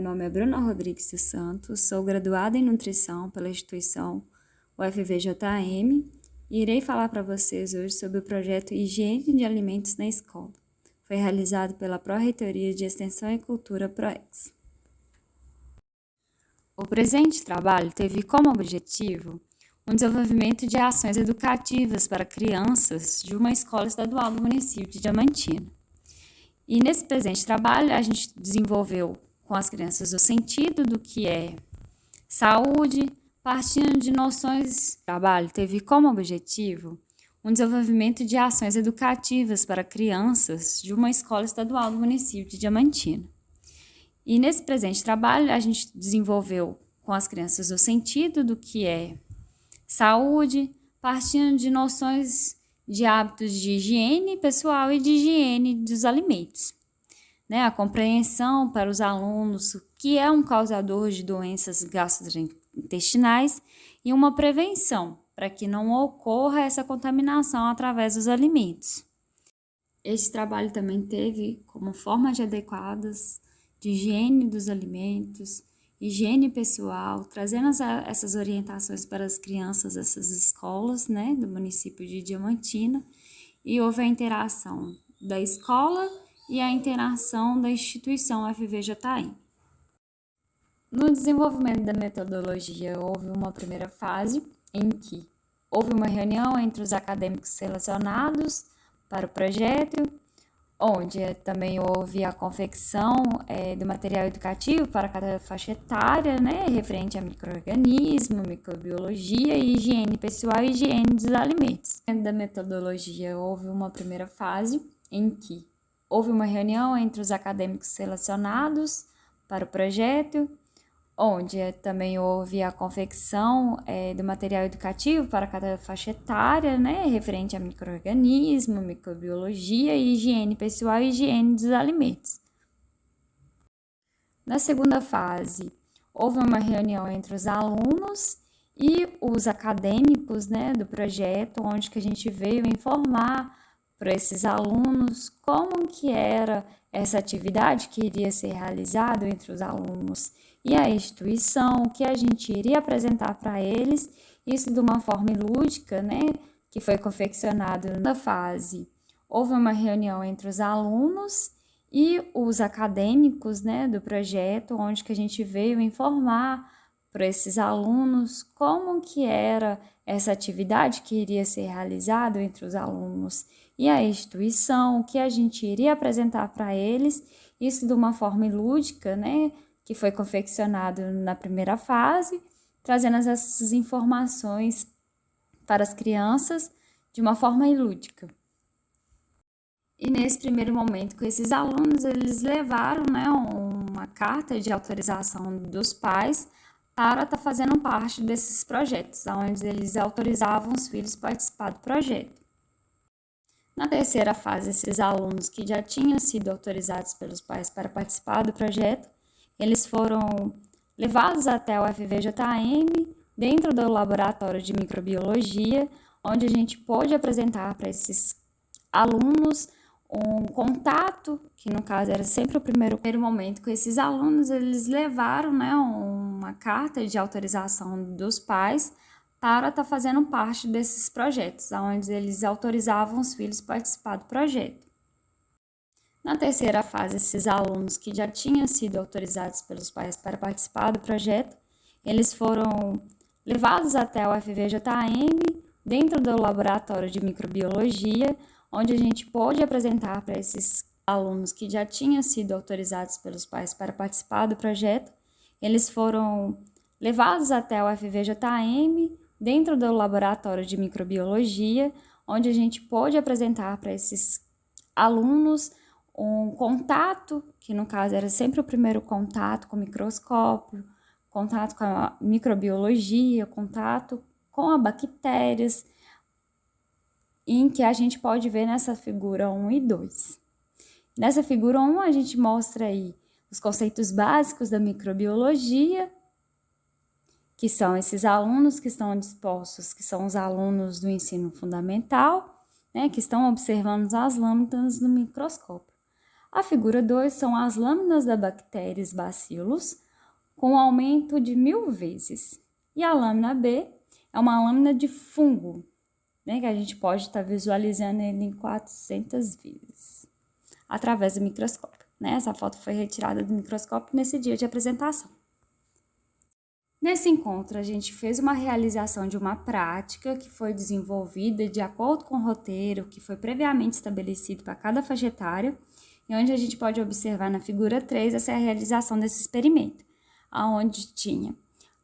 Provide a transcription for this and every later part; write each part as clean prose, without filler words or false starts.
nome é Bruna Rodrigues dos Santos, sou graduada em Nutrição pela instituição UFVJM e irei falar para vocês hoje sobre o projeto Higiene de Alimentos na Escola. Foi realizado pela Pró-Reitoria de Extensão e Cultura PROEX. O presente trabalho teve como objetivo o desenvolvimento de ações educativas para crianças de uma escola estadual do município de Diamantina. E nesse presente trabalho a gente desenvolveu com as crianças o sentido do que é saúde, partindo de noções. O trabalho teve como objetivo o desenvolvimento de ações educativas para crianças de uma escola estadual do município de Diamantina. E nesse presente trabalho a gente desenvolveu com as crianças o sentido do que é saúde, partindo de noções de hábitos de higiene pessoal e de higiene dos alimentos. A compreensão para os alunos o que é um causador de doenças gastrointestinais e uma prevenção para que não ocorra essa contaminação através dos alimentos. Este trabalho também teve como formas adequadas de higiene dos alimentos, higiene pessoal, trazendo essas orientações para as crianças dessas escolas, do município de Diamantina, e houve a interação da escola e a interação da instituição UFVJM. No desenvolvimento da metodologia, houve uma primeira fase em que houve uma reunião entre os acadêmicos selecionados para o projeto, onde também houve a confecção do material educativo para cada faixa etária, referente a micro-organismo, microbiologia e higiene pessoal e higiene dos alimentos. Dentro da metodologia, houve uma primeira fase em que houve uma reunião entre os acadêmicos selecionados para o projeto, onde também houve a confecção do material educativo para cada faixa etária, referente a micro-organismo, microbiologia e higiene pessoal e higiene dos alimentos. Na segunda fase, houve uma reunião entre os alunos e os acadêmicos do projeto, onde que a gente veio informar para esses alunos como que era essa atividade que iria ser realizada entre os alunos e a instituição, que a gente iria apresentar para eles, isso de uma forma lúdica, que foi confeccionado na fase. Houve uma reunião entre os alunos e os acadêmicos do projeto, onde que a gente veio informar para esses alunos como que era essa atividade que iria ser realizada entre os alunos e a instituição, que a gente iria apresentar para eles, isso de uma forma lúdica, que foi confeccionado na primeira fase, trazendo essas informações para as crianças de uma forma lúdica. E nesse primeiro momento com esses alunos, eles levaram uma carta de autorização dos pais para estar fazendo parte desses projetos, onde eles autorizavam os filhos a participar do projeto. Na terceira fase, esses alunos que já tinham sido autorizados pelos pais para participar do projeto, eles foram levados até o UFVJM, dentro do laboratório de microbiologia, onde a gente pôde apresentar para esses alunos um contato, que no caso era sempre o primeiro momento com esses alunos, eles levaram uma carta de autorização dos pais para estar fazendo parte desses projetos, onde eles autorizavam os filhos a participar do projeto. Na terceira fase, esses alunos que já tinham sido autorizados pelos pais para participar do projeto, eles foram levados até o UFVJM, dentro do laboratório de microbiologia, onde a gente pôde apresentar para esses alunos que já tinham sido autorizados pelos pais para participar do projeto, eles foram levados até o UFVJM, dentro do laboratório de microbiologia, onde a gente pôde apresentar para esses alunos um contato, que no caso era sempre o primeiro contato com o microscópio, contato com a microbiologia, contato com as bactérias, em que a gente pode ver nessa figura 1 e 2. Nessa figura 1 a gente mostra aí os conceitos básicos da microbiologia, que são esses alunos que estão dispostos, que são os alunos do ensino fundamental, que estão observando as lâminas no microscópio. A figura 2 são as lâminas da bactérias bacilos, com aumento de 1000 vezes. E a lâmina B é uma lâmina de fungo, né, que a gente pode estar visualizando ele em 400 vezes, através do microscópio. Né? Essa foto foi retirada do microscópio nesse dia de apresentação. Nesse encontro, a gente fez uma realização de uma prática que foi desenvolvida de acordo com o roteiro que foi previamente estabelecido para cada faixa etária, e onde a gente pode observar na figura 3 essa é a realização desse experimento, onde tinha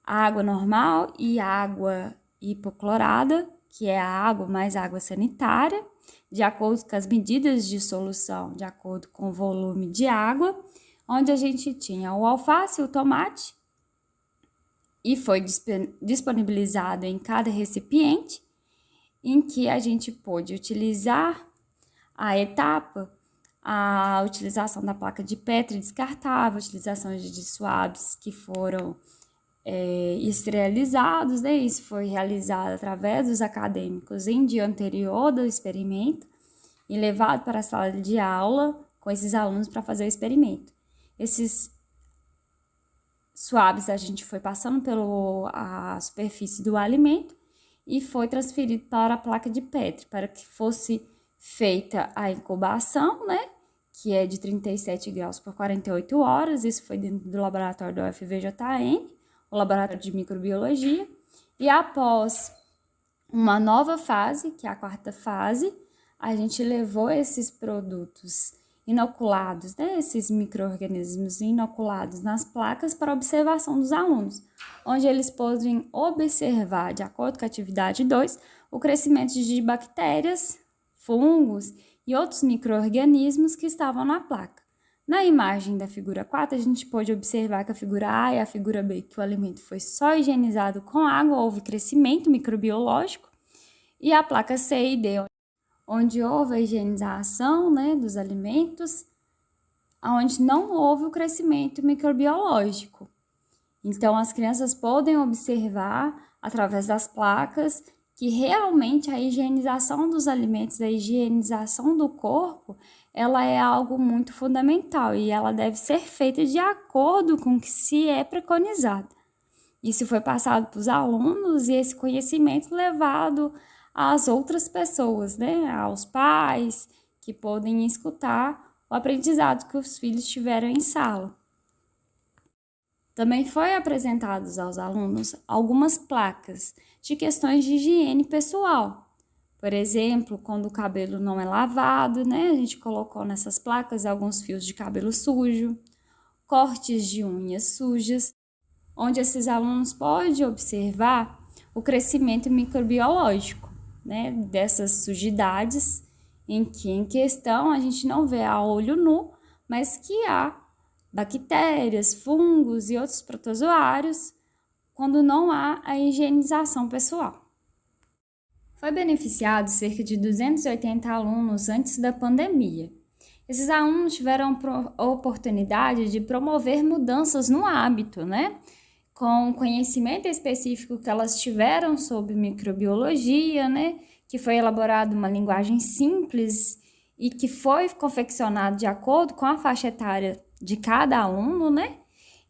água normal e água hipoclorada, que é a água mais água sanitária, de acordo com as medidas de solução, de acordo com o volume de água, onde a gente tinha o alface e o tomate, e foi disponibilizado em cada recipiente, em que a gente pôde utilizar a etapa, a utilização da placa de Petri descartável, a utilização de swabs que foram esterilizados, né? Isso foi realizado através dos acadêmicos em dia anterior do experimento e levado para a sala de aula com esses alunos para fazer o experimento. Esses swabs a gente foi passando pela superfície do alimento e foi transferido para a placa de Petri para que fosse feita a incubação, né? Que é de 37 graus por 48 horas. Isso foi dentro do laboratório do UFVJN, o laboratório de microbiologia. E após uma nova fase, que é a quarta fase, a gente levou esses produtos inoculados, né, esses micro-organismos inoculados nas placas para observação dos alunos, onde eles podem observar, de acordo com a atividade 2, o crescimento de bactérias, fungos e outros micro-organismos que estavam na placa. Na imagem da figura 4, a gente pôde observar que a figura A e a figura B, que o alimento foi só higienizado com água, houve crescimento microbiológico, e a placa C e D, onde houve a higienização, né, dos alimentos, onde não houve o crescimento microbiológico. Então, as crianças podem observar, através das placas, que realmente a higienização dos alimentos, a higienização do corpo, ela é algo muito fundamental e ela deve ser feita de acordo com o que se é preconizado. Isso foi passado para os alunos e esse conhecimento levado às outras pessoas, né? Aos pais que podem escutar o aprendizado que os filhos tiveram em sala. Também foi apresentados aos alunos algumas placas de questões de higiene pessoal. Por exemplo, quando o cabelo não é lavado, né? A gente colocou nessas placas alguns fios de cabelo sujo, cortes de unhas sujas, onde esses alunos podem observar o crescimento microbiológico, né, dessas sujidades em questão a gente não vê a olho nu, mas que há bactérias, fungos e outros protozoários quando não há a higienização pessoal. Foi beneficiado cerca de 280 alunos antes da pandemia. Esses alunos tiveram a oportunidade de promover mudanças no hábito, né? Com conhecimento específico que elas tiveram sobre microbiologia, né? Que foi elaborada uma linguagem simples e que foi confeccionado de acordo com a faixa etária de cada aluno, né?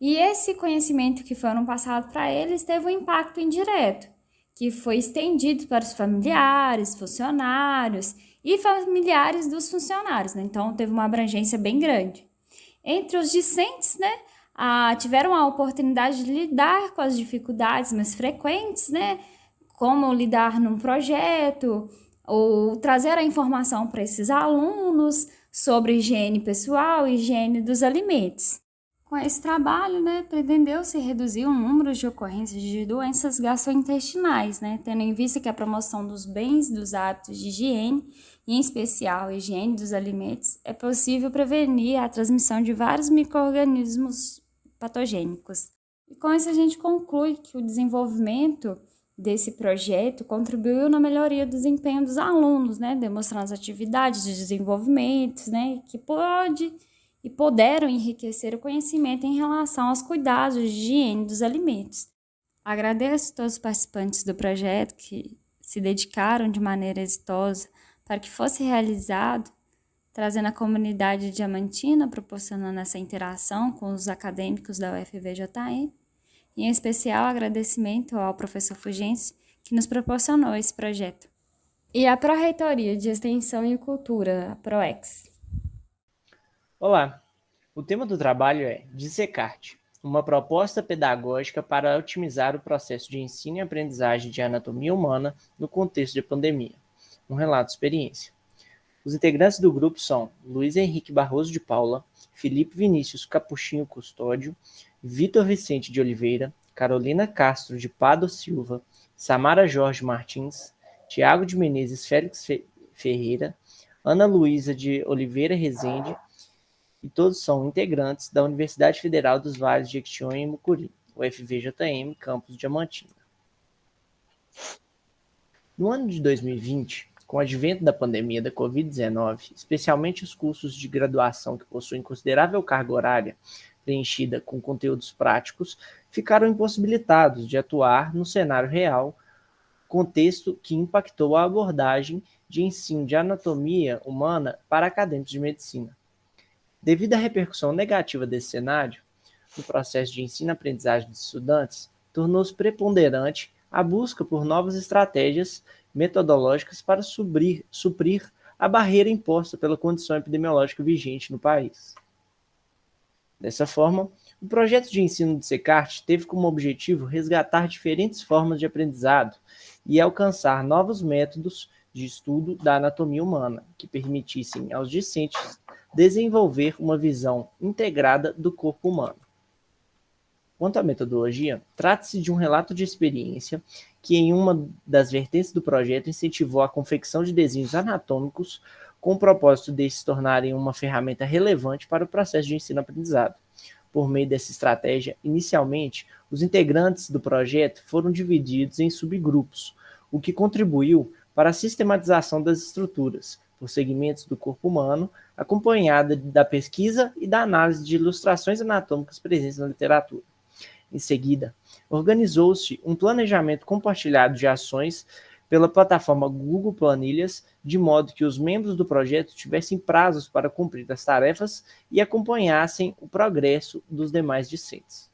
E esse conhecimento que foram passados para eles teve um impacto indireto, que foi estendido para os familiares, funcionários e familiares dos funcionários, né? Então, teve uma abrangência bem grande. Entre os discentes, né? Tiveram a oportunidade de lidar com as dificuldades mais frequentes, né? Como lidar num projeto, ou trazer a informação para esses alunos sobre higiene pessoal e higiene dos alimentos. Com esse trabalho, né, pretendeu-se reduzir o número de ocorrências de doenças gastrointestinais, né, tendo em vista que a promoção dos bens dos hábitos de higiene, e em especial a higiene dos alimentos, é possível prevenir a transmissão de vários micro-organismos patogênicos. E com isso a gente conclui que o desenvolvimento desse projeto contribuiu na melhoria do desempenho dos alunos, né, demonstrando as atividades de desenvolvimento, né, que puderam enriquecer o conhecimento em relação aos cuidados de higiene dos alimentos. Agradeço a todos os participantes do projeto que se dedicaram de maneira exitosa para que fosse realizado, trazendo a comunidade diamantina, proporcionando essa interação com os acadêmicos da UFVJM. E, em especial, agradecimento ao professor Fulgêncio, que nos proporcionou esse projeto. E a Pró-Reitoria de Extensão e Cultura, a PROEX. Olá, o tema do trabalho é Dissecarte, uma proposta pedagógica para otimizar o processo de ensino e aprendizagem de anatomia humana no contexto de pandemia. Um relato de experiência. Os integrantes do grupo são Luiz Henrique Barroso de Paula, Felipe Vinícius Capuchinho Custódio, Vitor Vicente de Oliveira, Carolina Castro de Pado Silva, Samara Jorge Martins, Tiago de Menezes Félix Ferreira, Ana Luísa de Oliveira Rezende, e todos são integrantes da Universidade Federal dos Vales de Jequitinhonha e Mucuri, UFVJM, campus Diamantina. No ano de 2020, com o advento da pandemia da Covid-19, especialmente os cursos de graduação que possuem considerável carga horária preenchida com conteúdos práticos, ficaram impossibilitados de atuar no cenário real, contexto que impactou a abordagem de ensino de anatomia humana para acadêmicos de medicina. Devido à repercussão negativa desse cenário, no processo de ensino-aprendizagem dos estudantes, tornou-se preponderante a busca por novas estratégias metodológicas para suprir a barreira imposta pela condição epidemiológica vigente no país. Dessa forma, o projeto de ensino de Secarte teve como objetivo resgatar diferentes formas de aprendizado e alcançar novos métodos de estudo da anatomia humana, que permitissem aos discentes desenvolver uma visão integrada do corpo humano. Quanto à metodologia, trata-se de um relato de experiência que, em uma das vertentes do projeto, incentivou a confecção de desenhos anatômicos com o propósito de se tornarem uma ferramenta relevante para o processo de ensino-aprendizado. Por meio dessa estratégia, inicialmente, os integrantes do projeto foram divididos em subgrupos, o que contribuiu para a sistematização das estruturas, por segmentos do corpo humano, acompanhada da pesquisa e da análise de ilustrações anatômicas presentes na literatura. Em seguida, organizou-se um planejamento compartilhado de ações pela plataforma Google Planilhas, de modo que os membros do projeto tivessem prazos para cumprir as tarefas e acompanhassem o progresso dos demais discentes.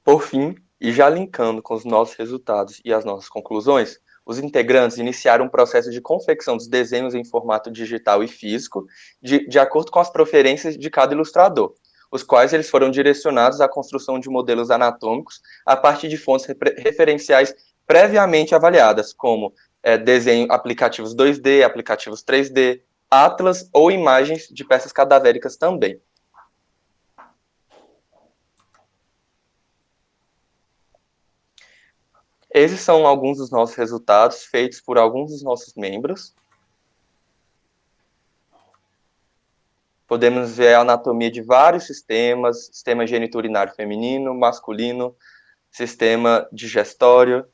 Por fim, e já linkando com os nossos resultados e as nossas conclusões, os integrantes iniciaram um processo de confecção dos desenhos em formato digital e físico, de acordo com as preferências de cada ilustrador, os quais eles foram direcionados à construção de modelos anatômicos a partir de fontes referenciais previamente avaliadas, como desenho aplicativos 2D, aplicativos 3D, atlas ou imagens de peças cadavéricas também. Esses são alguns dos nossos resultados feitos por alguns dos nossos membros. Podemos ver a anatomia de vários sistemas, sistema geniturinário feminino, masculino, sistema digestório.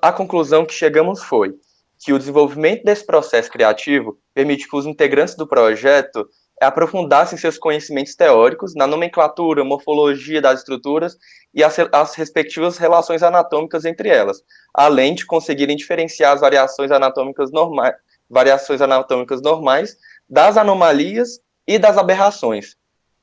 A conclusão que chegamos foi que o desenvolvimento desse processo criativo permite que os integrantes do projeto aprofundassem seus conhecimentos teóricos na nomenclatura, morfologia das estruturas e as respectivas relações anatômicas entre elas, além de conseguirem diferenciar as variações anatômicas normais das anomalias e das aberrações,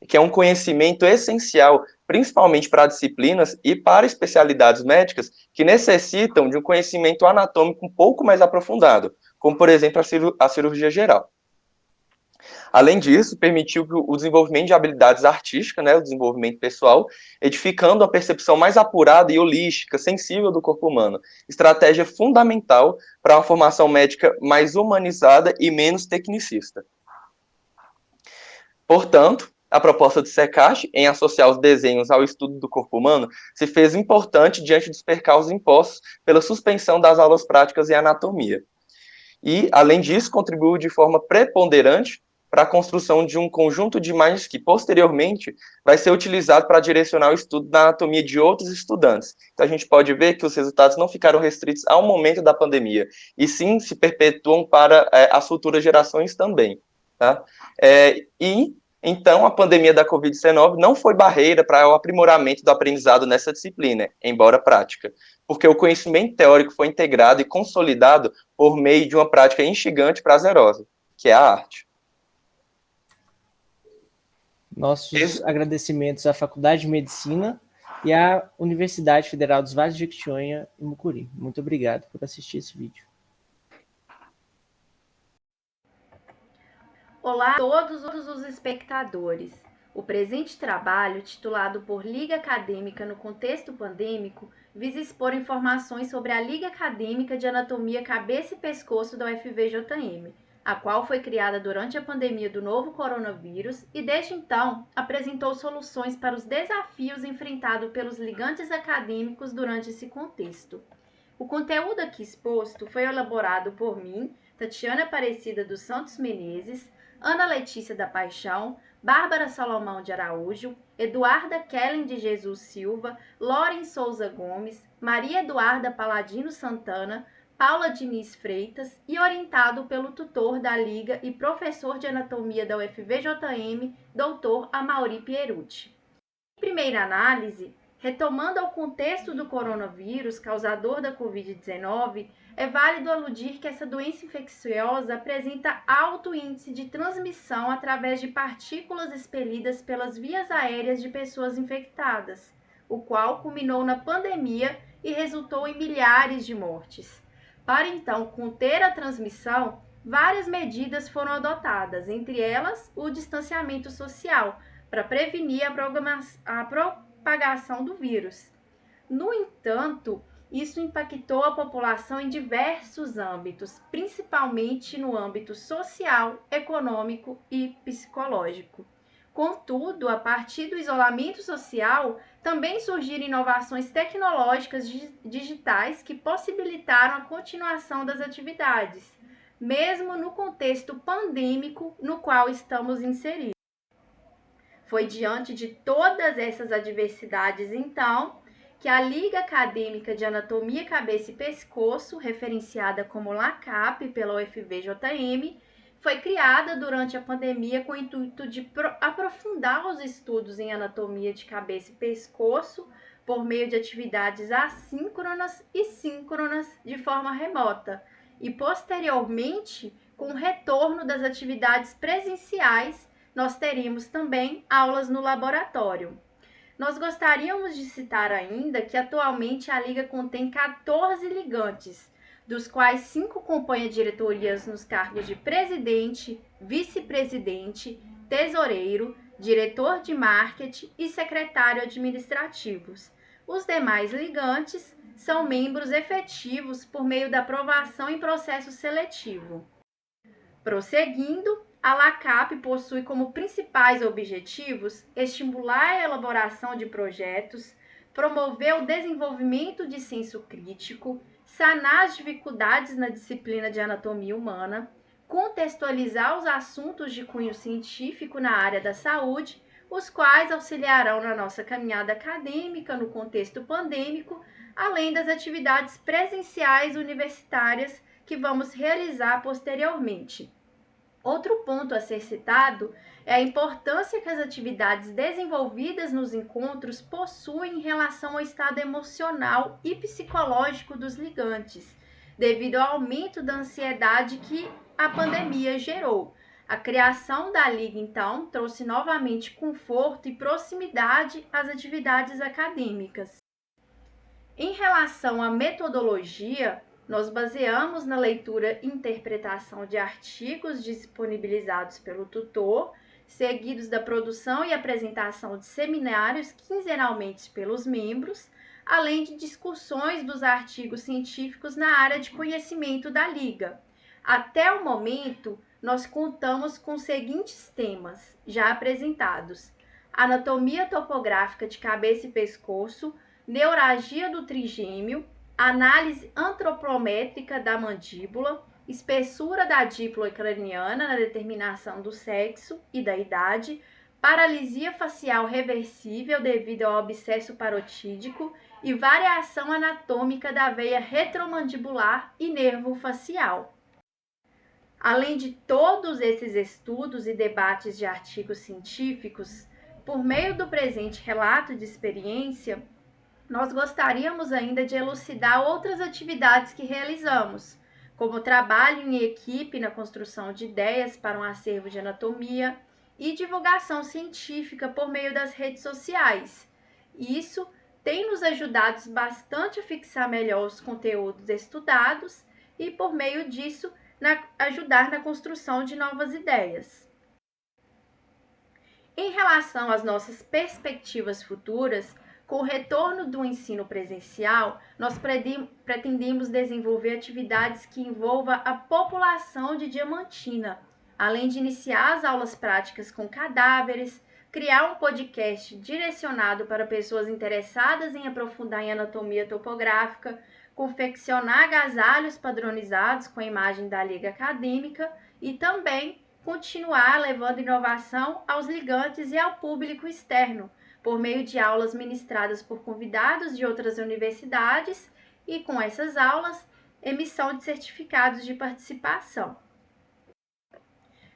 que é um conhecimento essencial, principalmente para disciplinas e para especialidades médicas que necessitam de um conhecimento anatômico um pouco mais aprofundado, como, por exemplo, a cirurgia geral. Além disso, permitiu o desenvolvimento de habilidades artísticas, o desenvolvimento pessoal, edificando a percepção mais apurada e holística, sensível do corpo humano. Estratégia fundamental para uma formação médica mais humanizada e menos tecnicista. Portanto, a proposta de Secarte, em associar os desenhos ao estudo do corpo humano, se fez importante diante dos percalços impostos pela suspensão das aulas práticas em anatomia. E, além disso, contribuiu de forma preponderante para a construção de um conjunto de imagens que, posteriormente, vai ser utilizado para direcionar o estudo da anatomia de outros estudantes. Então, a gente pode ver que os resultados não ficaram restritos ao momento da pandemia, e sim se perpetuam para as futuras gerações também. Tá? E Então, a pandemia da Covid-19 não foi barreira para o aprimoramento do aprendizado nessa disciplina, embora prática, porque o conhecimento teórico foi integrado e consolidado por meio de uma prática instigante e prazerosa, que é a arte. Nossos agradecimentos à Faculdade de Medicina e à Universidade Federal dos Vales de Jequitinhonha e Mucuri. Muito obrigado por assistir esse vídeo. Olá a todos os espectadores. O presente trabalho, titulado por Liga Acadêmica no Contexto Pandêmico, visa expor informações sobre a Liga Acadêmica de Anatomia Cabeça e Pescoço da UFVJM, a qual foi criada durante a pandemia do novo coronavírus e, desde então, apresentou soluções para os desafios enfrentados pelos ligantes acadêmicos durante esse contexto. O conteúdo aqui exposto foi elaborado por mim, Tatiana Aparecida dos Santos Menezes, Ana Letícia da Paixão, Bárbara Salomão de Araújo, Eduarda Kellen de Jesus Silva, Loren Souza Gomes, Maria Eduarda Paladino Santana, Paula Diniz Freitas e orientado pelo tutor da Liga e professor de anatomia da UFVJM, Dr. Amaury Pierucci. Em primeira análise, retomando ao contexto do coronavírus causador da Covid-19, é válido aludir que essa doença infecciosa apresenta alto índice de transmissão através de partículas expelidas pelas vias aéreas de pessoas infectadas, o qual culminou na pandemia e resultou em milhares de mortes. Para então conter a transmissão, várias medidas foram adotadas, entre elas o distanciamento social, para prevenir a propagação do vírus. No entanto, isso impactou a população em diversos âmbitos, principalmente no âmbito social, econômico e psicológico. Contudo, a partir do isolamento social, também surgiram inovações tecnológicas digitais que possibilitaram a continuação das atividades, mesmo no contexto pandêmico no qual estamos inseridos. Foi diante de todas essas adversidades, então, que a Liga Acadêmica de Anatomia, Cabeça e Pescoço, referenciada como LACAP pela UFVJM, foi criada durante a pandemia com o intuito de aprofundar os estudos em anatomia de cabeça e pescoço por meio de atividades assíncronas e síncronas de forma remota e, posteriormente, com o retorno das atividades presenciais, nós teríamos também aulas no laboratório. Nós gostaríamos de citar ainda que atualmente a Liga contém 14 ligantes, dos quais 5 compõem diretorias nos cargos de presidente, vice-presidente, tesoureiro, diretor de marketing e secretário administrativos. Os demais ligantes são membros efetivos por meio da aprovação em processo seletivo. Prosseguindo, a LACAP possui como principais objetivos estimular a elaboração de projetos, promover o desenvolvimento de senso crítico, sanar as dificuldades na disciplina de anatomia humana, contextualizar os assuntos de cunho científico na área da saúde, os quais auxiliarão na nossa caminhada acadêmica no contexto pandêmico, além das atividades presenciais universitárias que vamos realizar posteriormente. Outro ponto a ser citado é a importância que as atividades desenvolvidas nos encontros possuem em relação ao estado emocional e psicológico dos ligantes, devido ao aumento da ansiedade que a pandemia gerou. A criação da Liga, então, trouxe novamente conforto e proximidade às atividades acadêmicas. Em relação à metodologia, nós baseamos na leitura e interpretação de artigos disponibilizados pelo tutor, seguidos da produção e apresentação de seminários quinzenalmente pelos membros, além de discussões dos artigos científicos na área de conhecimento da Liga. Até o momento, nós contamos com os seguintes temas já apresentados: anatomia topográfica de cabeça e pescoço, neuralgia do trigêmeo, análise antropométrica da mandíbula, espessura da dípula craniana na determinação do sexo e da idade, paralisia facial reversível devido ao abscesso parotídico e variação anatômica da veia retromandibular e nervo facial. Além de todos esses estudos e debates de artigos científicos, por meio do presente relato de experiência, nós gostaríamos ainda de elucidar outras atividades que realizamos, como trabalho em equipe na construção de ideias para um acervo de anatomia e divulgação científica por meio das redes sociais. Isso tem nos ajudado bastante a fixar melhor os conteúdos estudados e, por meio disso, ajudar na construção de novas ideias. Em relação às nossas perspectivas futuras, com o retorno do ensino presencial, nós pretendemos desenvolver atividades que envolvam a população de Diamantina, além de iniciar as aulas práticas com cadáveres, criar um podcast direcionado para pessoas interessadas em aprofundar em anatomia topográfica, confeccionar agasalhos padronizados com a imagem da Liga Acadêmica e também continuar levando inovação aos ligantes e ao público externo, por meio de aulas ministradas por convidados de outras universidades e, com essas aulas, emissão de certificados de participação.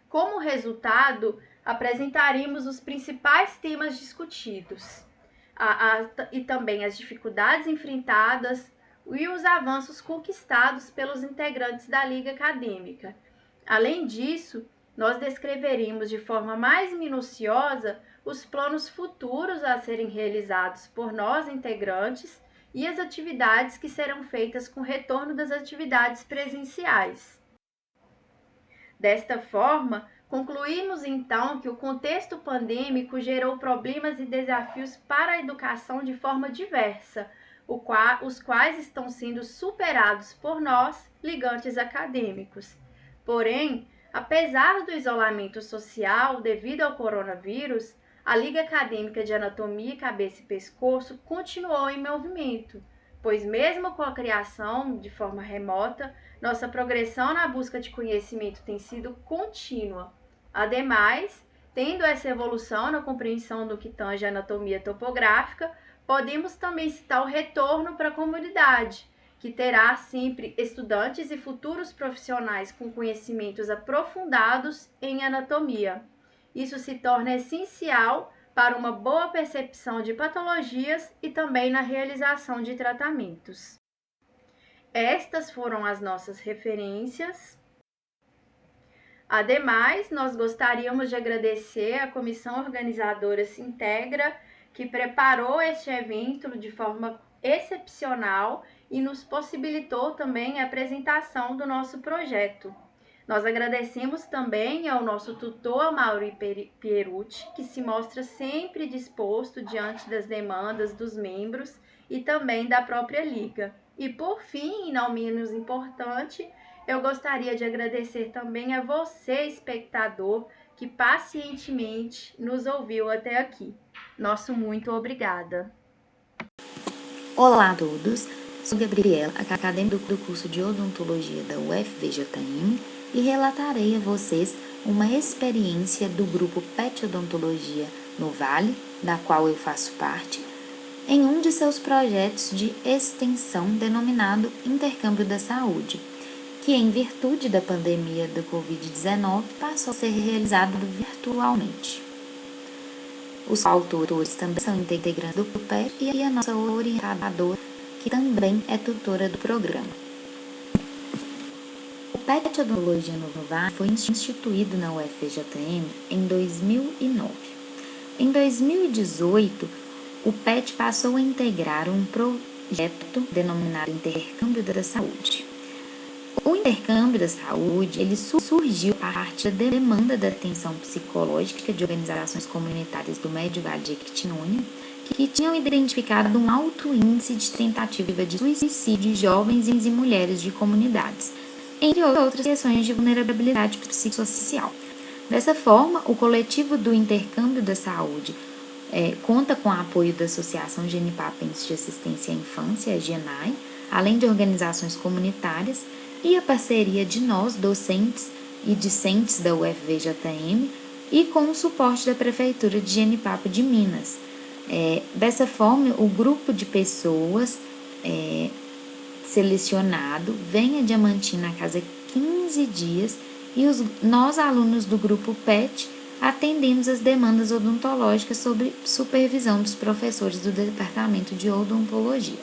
Como resultado, apresentaremos os principais temas discutidos e também as dificuldades enfrentadas e os avanços conquistados pelos integrantes da Liga Acadêmica. Além disso, nós descreveremos de forma mais minuciosa os planos futuros a serem realizados por nós integrantes e as atividades que serão feitas com o retorno das atividades presenciais. Desta forma, concluímos então que o contexto pandêmico gerou problemas e desafios para a educação de forma diversa, os quais estão sendo superados por nós, ligantes acadêmicos. Porém, apesar do isolamento social devido ao coronavírus, a Liga Acadêmica de Anatomia, Cabeça e Pescoço continuou em movimento, pois mesmo com a criação de forma remota, nossa progressão na busca de conhecimento tem sido contínua. Ademais, tendo essa evolução na compreensão do que tange a anatomia topográfica, podemos também citar o retorno para a comunidade, que terá sempre estudantes e futuros profissionais com conhecimentos aprofundados em anatomia. Isso se torna essencial para uma boa percepção de patologias e também na realização de tratamentos. Estas foram as nossas referências. Ademais, nós gostaríamos de agradecer à comissão organizadora Sintegra, que preparou este evento de forma excepcional e nos possibilitou também a apresentação do nosso projeto. Nós agradecemos também ao nosso tutor, Mauri Pierucci, que se mostra sempre disposto diante das demandas dos membros e também da própria Liga. E por fim, e não menos importante, eu gostaria de agradecer também a você, espectador, que pacientemente nos ouviu até aqui. Nosso muito obrigada. Olá a todos, sou Gabriela, acadêmica do curso de Odontologia da UFVJM, e relatarei a vocês uma experiência do grupo PET Odontologia no Vale, da qual eu faço parte, em um de seus projetos de extensão denominado Intercâmbio da Saúde, que em virtude da pandemia do Covid-19 passou a ser realizado virtualmente. Os autores também são integrantes do PET e a nossa orientadora, que também é tutora do programa. O PET Odontologia no Vale foi instituído na UFVJM em 2009. Em 2018, o PET passou a integrar um projeto denominado Intercâmbio da Saúde. O intercâmbio da saúde, ele surgiu a partir da demanda da atenção psicológica de organizações comunitárias do Médio Vale de Jequitinhonha, que tinham identificado um alto índice de tentativa de suicídio de jovens e mulheres de comunidades, entre outras questões de vulnerabilidade psicossocial. Dessa forma, o coletivo do Intercâmbio da Saúde conta com o apoio da Associação Genipapense de Assistência à Infância, a GENAI, além de organizações comunitárias, e a parceria de nós, docentes e discentes da UFVJM, e com o suporte da Prefeitura de Genipapo de Minas. Dessa forma, o grupo de pessoas selecionado vem a Diamantina a cada 15 dias e nós, alunos do grupo PET, atendemos às demandas odontológicas sob supervisão dos professores do Departamento de Odontologia.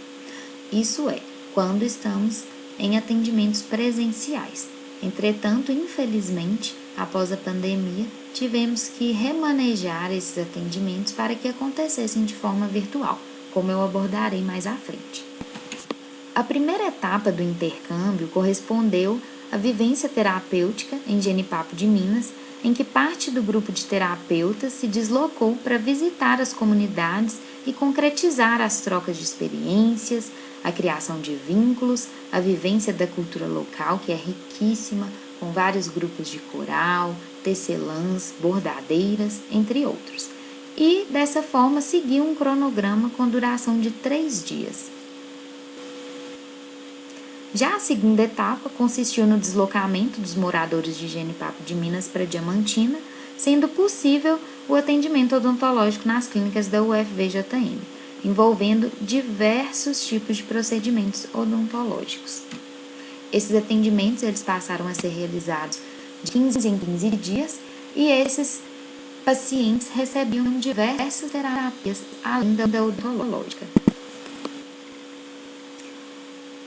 Isso é, quando estamos em atendimentos presenciais. Entretanto, infelizmente, após a pandemia, tivemos que remanejar esses atendimentos para que acontecessem de forma virtual, como eu abordarei mais à frente. A primeira etapa do intercâmbio correspondeu à vivência terapêutica em Jenipapo de Minas, em que parte do grupo de terapeutas se deslocou para visitar as comunidades e concretizar as trocas de experiências, a criação de vínculos, a vivência da cultura local, que é riquíssima, com vários grupos de coral, tecelãs, bordadeiras, entre outros. E, dessa forma, seguiu um cronograma com duração de 3 dias. Já a segunda etapa consistiu no deslocamento dos moradores de Jenipapo de Minas para Diamantina, sendo possível o atendimento odontológico nas clínicas da UFVJM, envolvendo diversos tipos de procedimentos odontológicos. Esses atendimentos eles passaram a ser realizados de 15 em 15 dias e esses pacientes recebiam diversas terapias além da odontológica.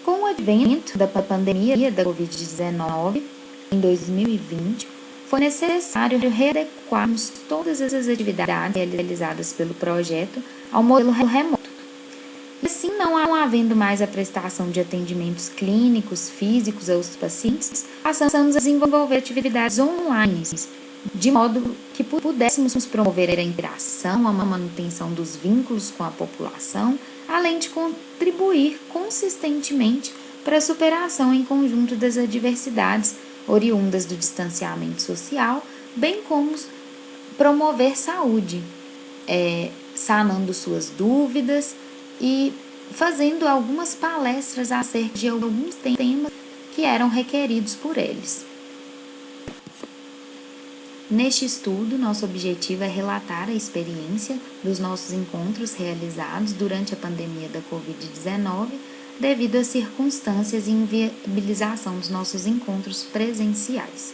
Com o advento da pandemia da Covid-19, em 2020, foi necessário readequarmos todas as atividades realizadas pelo projeto ao modelo remoto. E assim, não havendo mais a prestação de atendimentos clínicos, físicos aos pacientes, passamos a desenvolver atividades online, de modo que pudéssemos promover a interação, a manutenção dos vínculos com a população, além de contribuir consistentemente para a superação em conjunto das adversidades oriundas do distanciamento social, bem como promover saúde, sanando suas dúvidas e fazendo algumas palestras acerca de alguns temas que eram requeridos por eles. Neste estudo, nosso objetivo é relatar a experiência dos nossos encontros realizados durante a pandemia da Covid-19, devido às circunstâncias e inviabilização dos nossos encontros presenciais.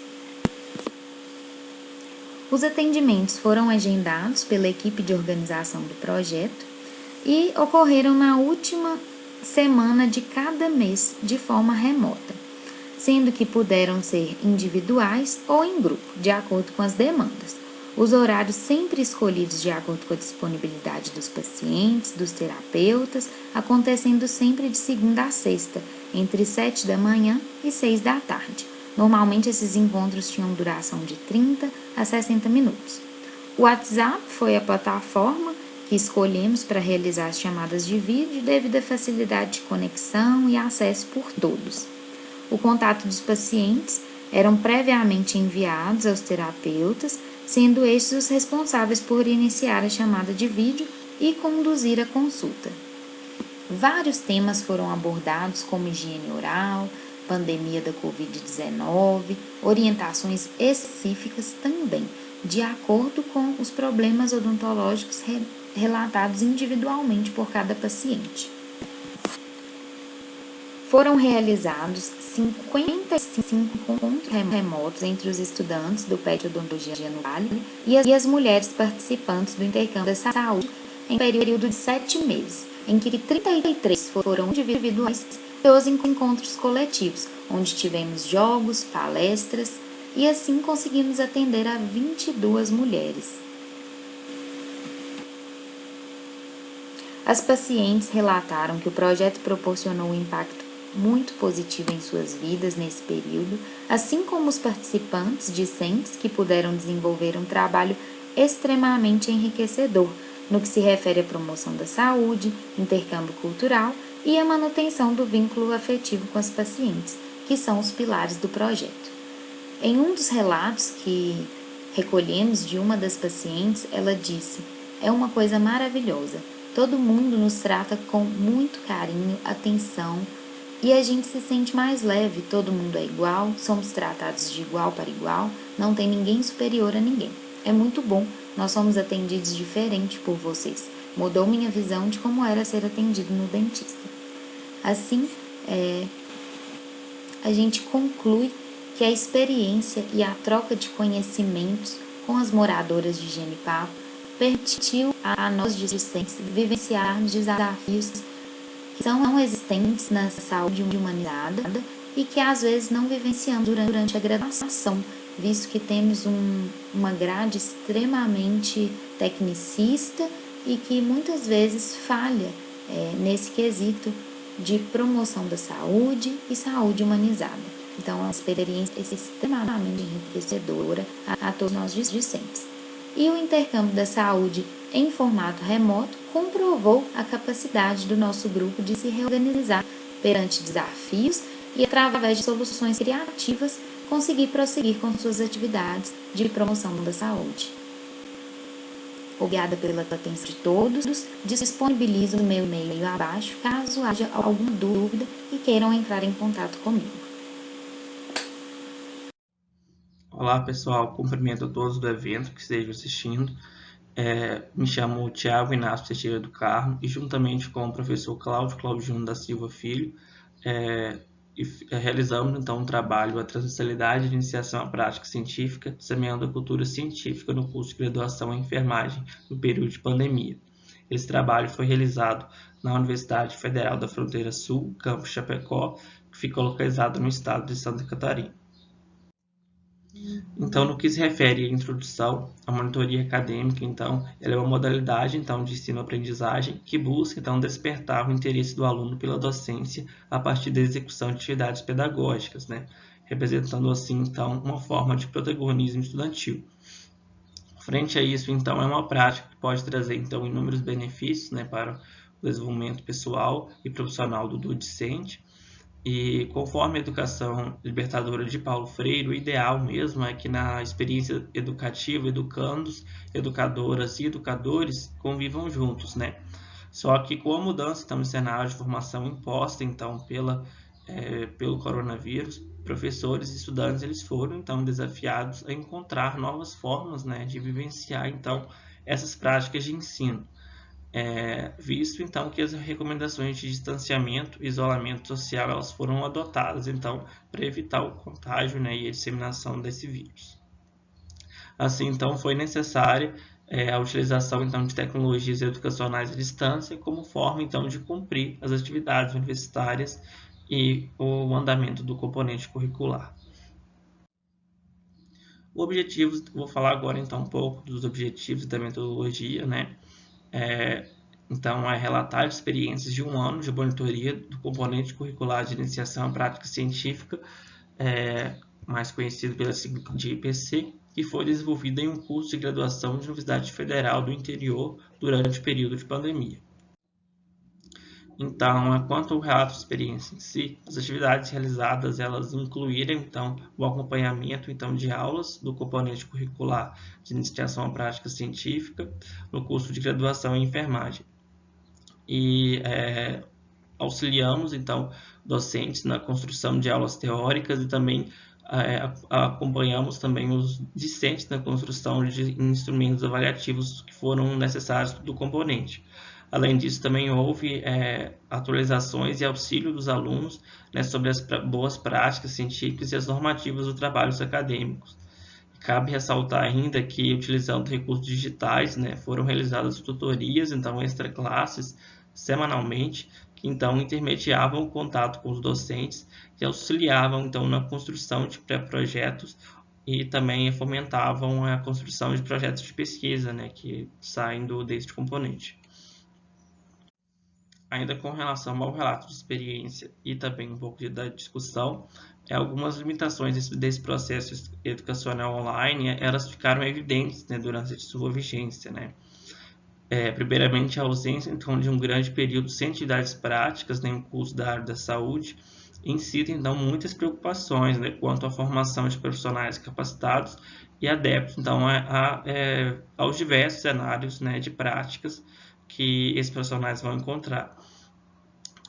Os atendimentos foram agendados pela equipe de organização do projeto e ocorreram na última semana de cada mês de forma remota, sendo que puderam ser individuais ou em grupo, de acordo com as demandas. Os horários sempre escolhidos de acordo com a disponibilidade dos pacientes, dos terapeutas, acontecendo sempre de segunda a sexta, entre 7 da manhã e 6 da tarde. Normalmente esses encontros tinham duração de 30 a 60 minutos. O WhatsApp foi a plataforma que escolhemos para realizar as chamadas de vídeo devido à facilidade de conexão e acesso por todos. O contato dos pacientes eram previamente enviados aos terapeutas, sendo estes os responsáveis por iniciar a chamada de vídeo e conduzir a consulta. Vários temas foram abordados, como higiene oral, pandemia da Covid-19, orientações específicas também, de acordo com os problemas odontológicos relatados individualmente por cada paciente. Foram realizados 55 encontros remotos entre os estudantes do PET Odontologia no Vale e as mulheres participantes do intercâmbio da saúde em período de 7 meses, em que 33 foram individuais e 12 encontros coletivos, onde tivemos jogos, palestras e assim conseguimos atender a 22 mulheres. As pacientes relataram que o projeto proporcionou um impacto muito positivo em suas vidas nesse período, assim como os participantes discentes que puderam desenvolver um trabalho extremamente enriquecedor no que se refere à promoção da saúde, intercâmbio cultural e a manutenção do vínculo afetivo com as pacientes, que são os pilares do projeto. Em um dos relatos que recolhemos de uma das pacientes, ela disse: "É uma coisa maravilhosa. Todo mundo nos trata com muito carinho, atenção, e a gente se sente mais leve, todo mundo é igual, somos tratados de igual para igual, não tem ninguém superior a ninguém. É muito bom, nós somos atendidos diferente por vocês. Mudou minha visão de como era ser atendido no dentista." Assim, a gente conclui que a experiência e a troca de conhecimentos com as moradoras de Genipapo permitiu a nós discentes vivenciarmos desafios que são existentes na saúde humanizada e que às vezes não vivenciamos durante a graduação, visto que temos uma grade extremamente tecnicista e que muitas vezes falha nesse quesito de promoção da saúde e saúde humanizada. Então, é uma experiência extremamente enriquecedora a todos nós discentes. E o intercâmbio da saúde em formato remoto comprovou a capacidade do nosso grupo de se reorganizar perante desafios e, através de soluções criativas, conseguir prosseguir com suas atividades de promoção da saúde. Obrigada pela atenção de todos. Disponibilizo o meu e-mail abaixo, caso haja alguma dúvida e queiram entrar em contato comigo. Olá pessoal, cumprimento a todos do evento que estejam assistindo. Me chamo Thiago Inácio Teixeira do Carmo e juntamente com o professor Cláudio Júnior da Silva Filho, realizamos então um trabalho, a transversalidade de iniciação à prática científica, semeando a cultura científica no curso de graduação em enfermagem no período de pandemia. Esse trabalho foi realizado na Universidade Federal da Fronteira Sul, campus Chapecó, que fica localizado no estado de Santa Catarina. Então, no que se refere à introdução, a monitoria acadêmica, então, ela é uma modalidade, então, de ensino-aprendizagem que busca, então, despertar o interesse do aluno pela docência a partir da execução de atividades pedagógicas, né? Representando, assim, então, uma forma de protagonismo estudantil. Frente a isso, então, é uma prática que pode trazer, então, inúmeros benefícios, né, para o desenvolvimento pessoal e profissional do discente. E conforme a educação libertadora de Paulo Freire, o ideal mesmo é que na experiência educativa, educandos, educadoras e educadores convivam juntos, né? Só que com a mudança então, no cenário de formação imposta então, pelo coronavírus, professores e estudantes eles foram então desafiados a encontrar novas formas, né, de vivenciar então essas práticas de ensino. Visto então que as recomendações de distanciamento e isolamento social elas foram adotadas então para evitar o contágio, né, e a disseminação desse vírus. Assim então foi necessária a utilização então de tecnologias educacionais à distância como forma então de cumprir as atividades universitárias e o andamento do componente curricular. Vou falar agora então um pouco dos objetivos da metodologia, né? Então, é relatar experiências de um ano de monitoria do componente curricular de iniciação à prática científica, mais conhecido pela sigla de IPC, que foi desenvolvido em um curso de graduação de Universidade Federal do Interior durante o período de pandemia. Então, quanto ao relato de experiência em si, as atividades realizadas, elas incluíram, então, o acompanhamento, então, de aulas do componente curricular de iniciação à prática científica no curso de graduação em enfermagem. E auxiliamos, então, docentes na construção de aulas teóricas e também acompanhamos também os discentes na construção de instrumentos avaliativos que foram necessários do componente. Além disso, também houve atualizações e auxílio dos alunos, né, sobre as boas práticas científicas e as normativas dos trabalhos acadêmicos. Cabe ressaltar ainda que, utilizando recursos digitais, né, foram realizadas tutorias, então, extra-classes, semanalmente, que, então, intermediavam o contato com os docentes e auxiliavam, então, na construção de pré-projetos e também fomentavam a construção de projetos de pesquisa, né, que saem deste componente. Ainda com relação ao relato de experiência e também um pouco da discussão, algumas limitações desse processo educacional online, elas ficaram evidentes, né, durante sua vigência, né? Primeiramente, a ausência então, de um grande período sem atividades práticas, né, em curso da área da saúde, incita então muitas preocupações, né, quanto à formação de profissionais capacitados e adeptos então, aos diversos cenários, né, de práticas que esses profissionais vão encontrar.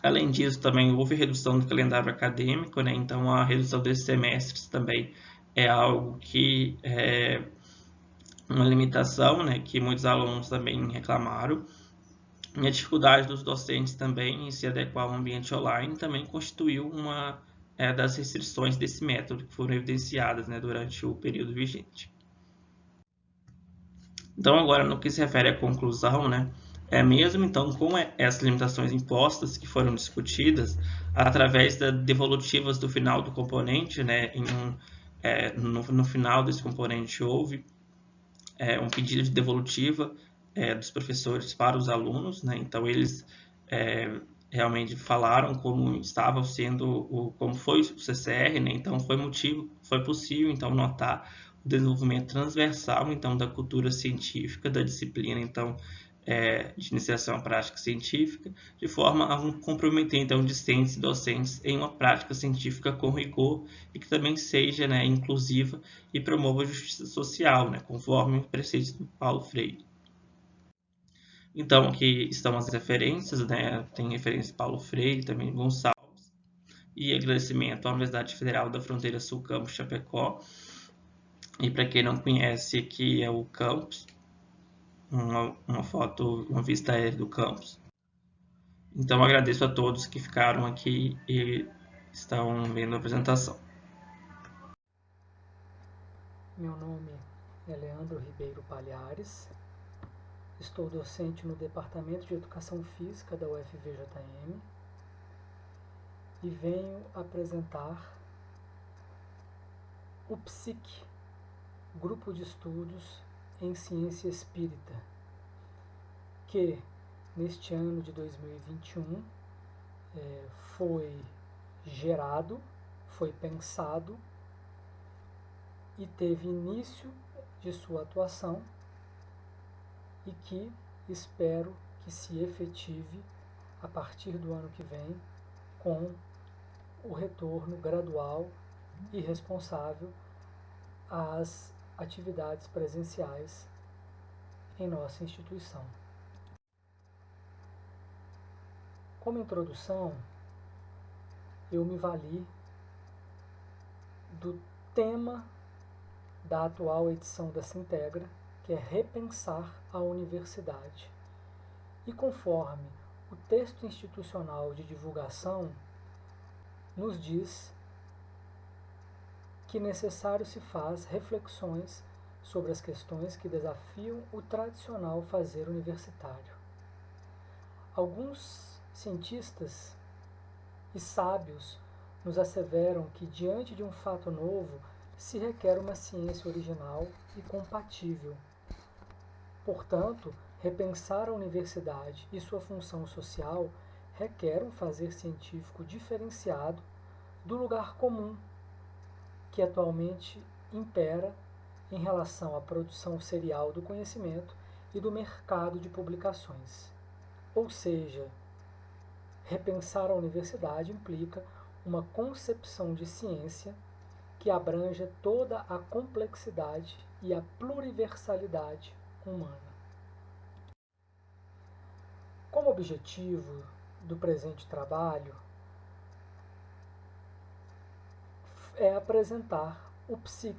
Além disso, também houve redução do calendário acadêmico, né? Então a redução desses semestres também é algo que é uma limitação, né, que muitos alunos também reclamaram. E a dificuldade dos docentes também em se adequar ao ambiente online também constituiu uma das restrições desse método que foram evidenciadas, né, durante o período vigente. Então, agora, no que se refere à conclusão, né, mesmo então com essas limitações impostas que foram discutidas, através das devolutivas do final do componente, né, no final desse componente houve um pedido de devolutiva dos professores para os alunos, né, então eles realmente falaram como estava sendo, como foi o CCR, né, então foi possível então notar o desenvolvimento transversal então da cultura científica, da disciplina então de iniciação à prática científica, de forma a comprometer então discentes e docentes em uma prática científica com rigor e que também seja, né, inclusiva e promova a justiça social, né, conforme o preceito do Paulo Freire. Então, aqui estão as referências, né, tem referência Paulo Freire, também Gonçalves, e agradecimento à Universidade Federal da Fronteira Sul, campus Chapecó. E para quem não conhece, aqui é o campus, uma foto, uma vista aérea do campus. Então, agradeço a todos que ficaram aqui e estão vendo a apresentação. Meu nome é Leandro Ribeiro Palhares, estou docente no Departamento de Educação Física da UFVJM e venho apresentar o PSIC, Grupo de Estudos em Ciência Espírita, que neste ano de 2021 foi gerado, foi pensado e teve início de sua atuação e que espero que se efetive a partir do ano que vem com o retorno gradual e responsável às atividades presenciais em nossa instituição. Como introdução, eu me vali do tema da atual edição da Sintegra, que é repensar a universidade. E conforme o texto institucional de divulgação nos diz que necessário se faz reflexões sobre as questões que desafiam o tradicional fazer universitário. Alguns cientistas e sábios nos asseveram que, diante de um fato novo, se requer uma ciência original e compatível. Portanto, repensar a universidade e sua função social requer um fazer científico diferenciado do lugar comum que atualmente impera em relação à produção serial do conhecimento e do mercado de publicações. Ou seja, repensar a universidade implica uma concepção de ciência que abranja toda a complexidade e a pluriversalidade humana. Como objetivo do presente trabalho é apresentar o PSIC,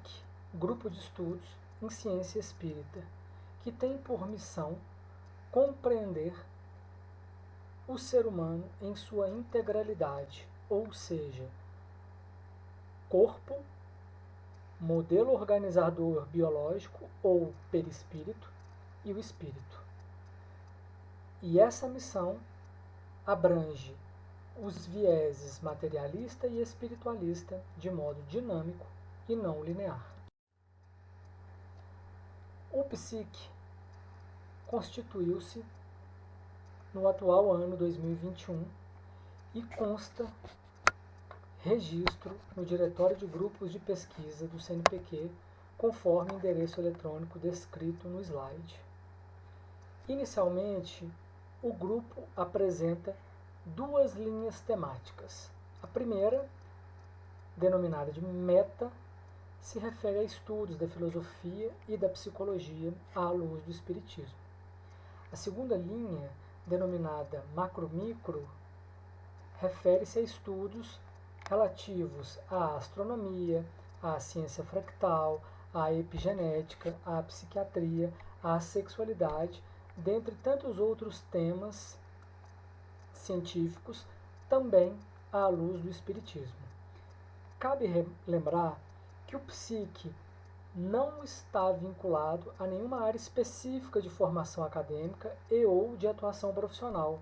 Grupo de Estudos em Ciência Espírita, que tem por missão compreender o ser humano em sua integralidade, ou seja, corpo, modelo organizador biológico ou perispírito e o espírito. E essa missão abrange os vieses materialista e espiritualista de modo dinâmico e não linear. O PSIC constituiu-se no atual ano 2021 e consta registro no Diretório de Grupos de Pesquisa do CNPq, conforme endereço eletrônico descrito no slide. Inicialmente, o grupo apresenta duas linhas temáticas. A primeira, denominada de Meta, se refere a estudos da filosofia e da psicologia à luz do espiritismo. A segunda linha, denominada Macro-Micro, refere-se a estudos relativos à astronomia, à ciência fractal, à epigenética, à psiquiatria, à sexualidade, dentre tantos outros temas científicos, também à luz do espiritismo. Cabe lembrar que o PSIC não está vinculado a nenhuma área específica de formação acadêmica e ou de atuação profissional.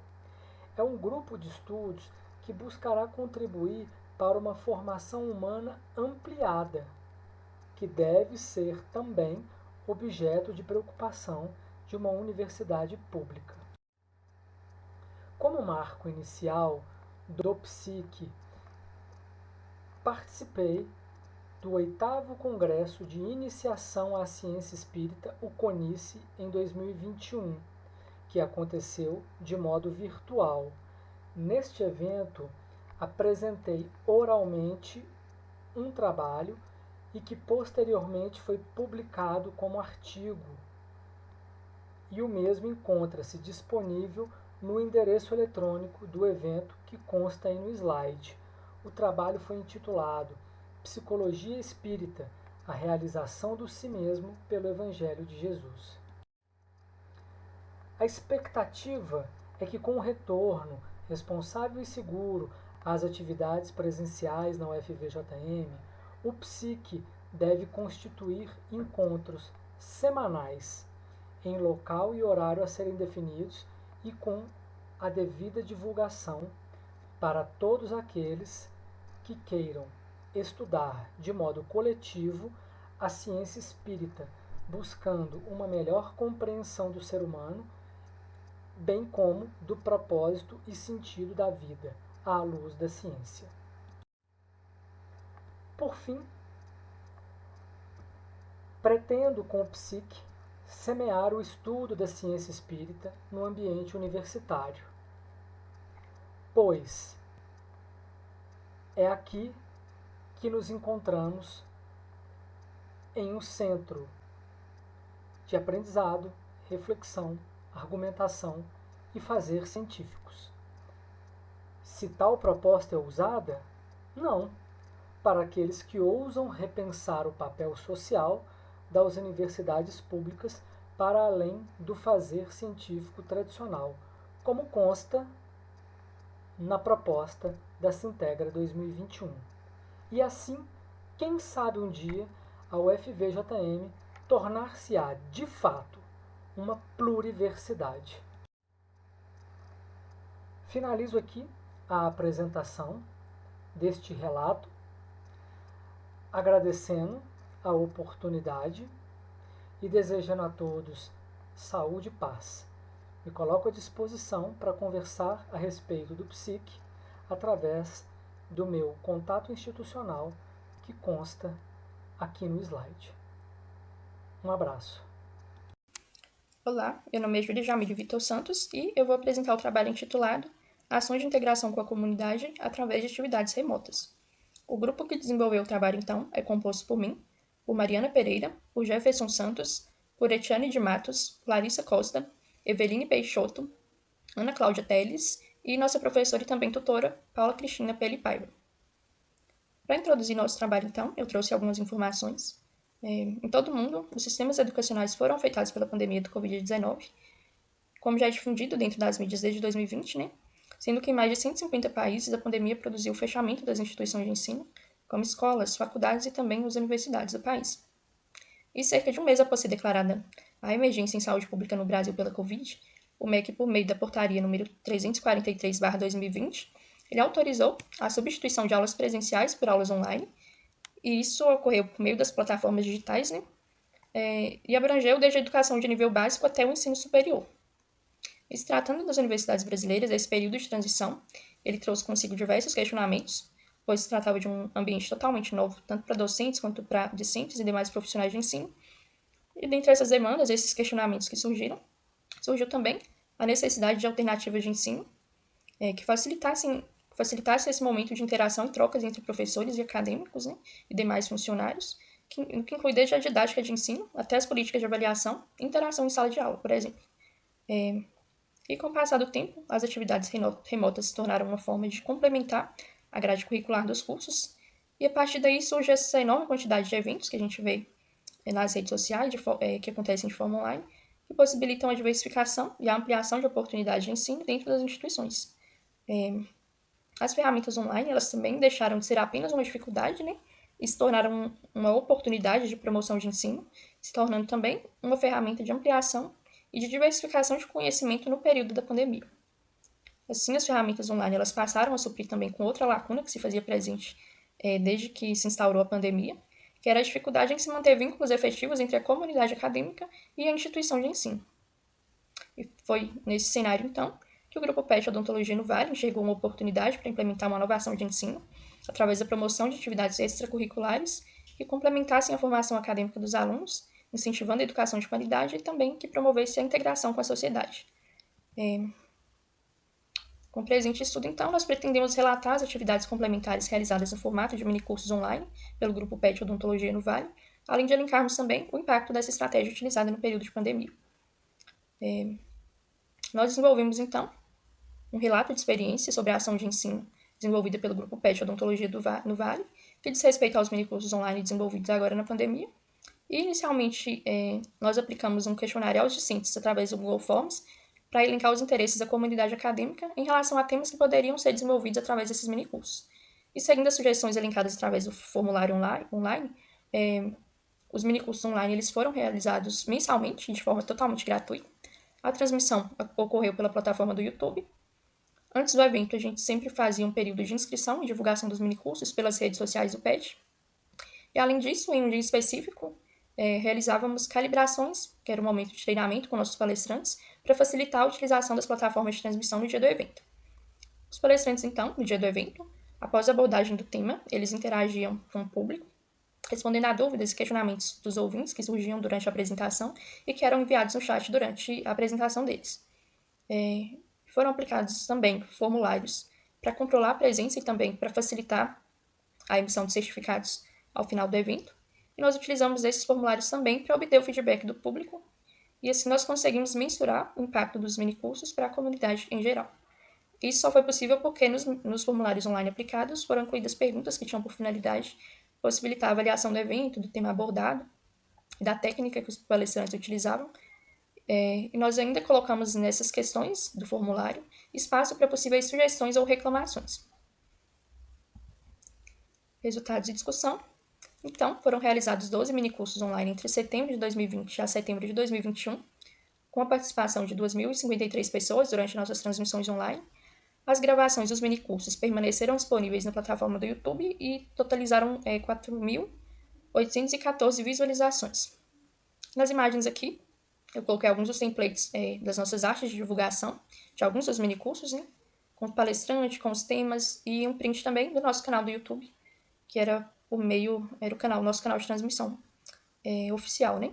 É um grupo de estudos que buscará contribuir para uma formação humana ampliada, que deve ser também objeto de preocupação de uma universidade pública. Como marco inicial do PSIC, participei do 8º Congresso de Iniciação à Ciência Espírita, o CONICE, em 2021, que aconteceu de modo virtual. Neste evento, apresentei oralmente um trabalho e que posteriormente foi publicado como artigo. E o mesmo encontra-se disponível no endereço eletrônico do evento que consta aí no slide. O trabalho foi intitulado Psicologia Espírita, a realização do si mesmo pelo Evangelho de Jesus. A expectativa é que com o retorno responsável e seguro às atividades presenciais na UFVJM, o PSIC deve constituir encontros semanais em local e horário a serem definidos e com a devida divulgação para todos aqueles que queiram estudar de modo coletivo a ciência espírita, buscando uma melhor compreensão do ser humano, bem como do propósito e sentido da vida, à luz da ciência. Por fim, pretendo com o PSIC semear o estudo da ciência espírita no ambiente universitário, pois é aqui que nos encontramos em um centro de aprendizado, reflexão, argumentação e fazer científicos. Se tal proposta é ousada, não, para aqueles que ousam repensar o papel social das universidades públicas para além do fazer científico tradicional, como consta na proposta da Sintegra 2021. E assim, quem sabe um dia a UFVJM tornar-se-á de fato uma pluriversidade. Finalizo aqui a apresentação deste relato, agradecendo a oportunidade e desejando a todos saúde e paz. Me coloco à disposição para conversar a respeito do PSIC através do meu contato institucional que consta aqui no slide. Um abraço. Olá, meu nome é Júlia Jamílio Vitor Santos e eu vou apresentar o trabalho intitulado Ações de Integração com a Comunidade através de Atividades Remotas. O grupo que desenvolveu o trabalho, então, é composto por mim, por Mariana Pereira, por Jefferson Santos, por Etiane de Matos, Larissa Costa, Eveline Peixoto, Ana Cláudia Teles e nossa professora e também tutora, Paula Cristina Peli Paiva. Para introduzir nosso trabalho, então, eu trouxe algumas informações. Em todo o mundo, os sistemas educacionais foram afetados pela pandemia do Covid-19, como já é difundido dentro das mídias desde 2020, né? Sendo que em mais de 150 países a pandemia produziu o fechamento das instituições de ensino, como escolas, faculdades e também as universidades do país. E cerca de um mês após ser declarada a emergência em saúde pública no Brasil pela Covid, o MEC, por meio da portaria número 343/2020, ele autorizou a substituição de aulas presenciais por aulas online, e isso ocorreu por meio das plataformas digitais, né? E abrangeu desde a educação de nível básico até o ensino superior. E se tratando das universidades brasileiras, esse período de transição, ele trouxe consigo diversos questionamentos, pois se tratava de um ambiente totalmente novo, tanto para docentes quanto para discentes e demais profissionais de ensino. E dentre essas demandas, esses questionamentos que surgiu também a necessidade de alternativas de ensino que facilitasse esse momento de interação e trocas entre professores e acadêmicos, né, e demais funcionários, que inclui desde a didática de ensino até as políticas de avaliação e interação em sala de aula, por exemplo. E com o passar do tempo, as atividades remotas se tornaram uma forma de complementar a grade curricular dos cursos, e a partir daí surge essa enorme quantidade de eventos que a gente vê nas redes sociais, que acontecem de forma online, que possibilitam a diversificação e a ampliação de oportunidades de ensino dentro das instituições. As ferramentas online, elas também deixaram de ser apenas uma dificuldade, né? E se tornaram uma oportunidade de promoção de ensino, se tornando também uma ferramenta de ampliação e de diversificação de conhecimento no período da pandemia. Assim, as ferramentas online elas passaram a suprir também com outra lacuna que se fazia presente desde que se instaurou a pandemia, que era a dificuldade em se manter vínculos efetivos entre a comunidade acadêmica e a instituição de ensino. E foi nesse cenário, então, que o Grupo PET Odontologia no Vale enxergou uma oportunidade para implementar uma inovação de ensino através da promoção de atividades extracurriculares que complementassem a formação acadêmica dos alunos, incentivando a educação de qualidade e também que promovesse a integração com a sociedade. Com o presente estudo, então, nós pretendemos relatar as atividades complementares realizadas no formato de minicursos online pelo Grupo PET Odontologia no Vale, além de elencarmos também o impacto dessa estratégia utilizada no período de pandemia. Nós desenvolvemos, então, um relato de experiência sobre a ação de ensino desenvolvida pelo Grupo PET Odontologia no Vale, que diz respeito aos minicursos online desenvolvidos agora na pandemia. E, inicialmente, nós aplicamos um questionário aos discentes através do Google Forms para elencar os interesses da comunidade acadêmica em relação a temas que poderiam ser desenvolvidos através desses minicursos. E, seguindo as sugestões elencadas através do formulário online, os minicursos online eles foram realizados mensalmente, de forma totalmente gratuita. A transmissão ocorreu pela plataforma do YouTube. Antes do evento, a gente sempre fazia um período de inscrição e divulgação dos minicursos pelas redes sociais do PET. E, além disso, em um dia específico, realizávamos calibrações, que era um momento de treinamento com nossos palestrantes, para facilitar a utilização das plataformas de transmissão no dia do evento. Os palestrantes, então, no dia do evento, após a abordagem do tema, eles interagiam com o público, respondendo a dúvidas e questionamentos dos ouvintes que surgiam durante a apresentação e que eram enviados no chat durante a apresentação deles. Foram aplicados também formulários para controlar a presença e também para facilitar a emissão de certificados ao final do evento. E nós utilizamos esses formulários também para obter o feedback do público e assim nós conseguimos mensurar o impacto dos minicursos para a comunidade em geral. Isso só foi possível porque nos formulários online aplicados foram incluídas perguntas que tinham por finalidade possibilitar a avaliação do evento, do tema abordado e da técnica que os palestrantes utilizavam. E nós ainda colocamos nessas questões do formulário espaço para possíveis sugestões ou reclamações. Resultados de discussão. Então, foram realizados 12 minicursos online entre setembro de 2020 a setembro de 2021, com a participação de 2.053 pessoas durante nossas transmissões online. As gravações dos minicursos permaneceram disponíveis na plataforma do YouTube e totalizaram 4.814 visualizações. Nas imagens aqui, eu coloquei alguns dos templates das nossas artes de divulgação, de alguns dos minicursos, né, com o palestrante, com os temas, e um print também do nosso canal do YouTube, que era o nosso canal de transmissão oficial, né?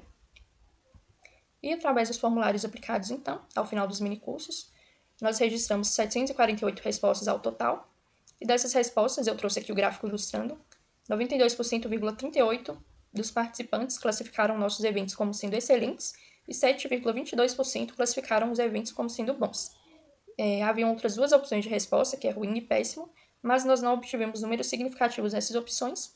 E através dos formulários aplicados, então, ao final dos minicursos, nós registramos 748 respostas ao total, e dessas respostas, eu trouxe aqui o gráfico ilustrando, 92,38% dos participantes classificaram nossos eventos como sendo excelentes e 7,22% classificaram os eventos como sendo bons. Haviam outras duas opções de resposta, que é ruim e péssimo, mas nós não obtivemos números significativos nessas opções.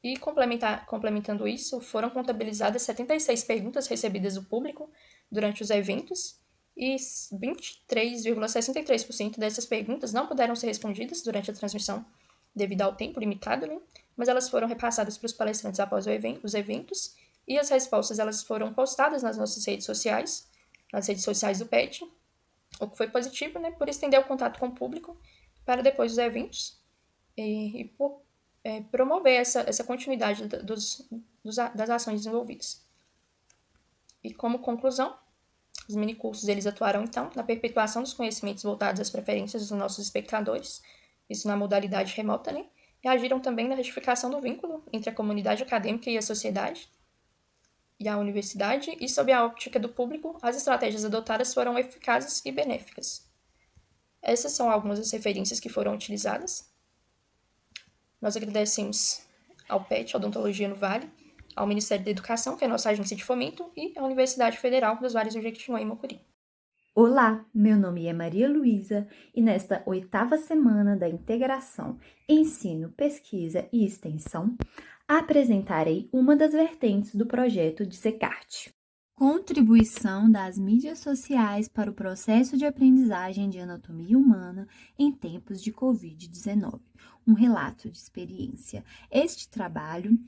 E complementando isso, foram contabilizadas 76 perguntas recebidas do público durante os eventos e 23,63% dessas perguntas não puderam ser respondidas durante a transmissão devido ao tempo limitado, né? Mas elas foram repassadas para os palestrantes após os eventos e as respostas elas foram postadas nas nossas redes sociais, nas redes sociais do PET, o que foi positivo, né, por estender o contato com o público para depois dos eventos e por promover essa continuidade das ações desenvolvidas. E como conclusão, os minicursos eles atuaram, então, na perpetuação dos conhecimentos voltados às preferências dos nossos espectadores, isso na modalidade remota, né? E agiram também na retificação do vínculo entre a comunidade acadêmica e a sociedade e a universidade, e sob a óptica do público, as estratégias adotadas foram eficazes e benéficas. Essas são algumas das referências que foram utilizadas. Nós agradecemos ao PET, Odontologia no Vale, ao Ministério da Educação, que é a nossa agência de fomento, e à Universidade Federal dos Vales do Jequitinhonha e Mucuri. Olá, meu nome é Maria Luísa e nesta 8ª semana da integração Ensino, Pesquisa e Extensão, apresentarei uma das vertentes do projeto de SECART. Contribuição das mídias sociais para o processo de aprendizagem de anatomia humana em tempos de Covid-19. Um relato de experiência. Este trabalho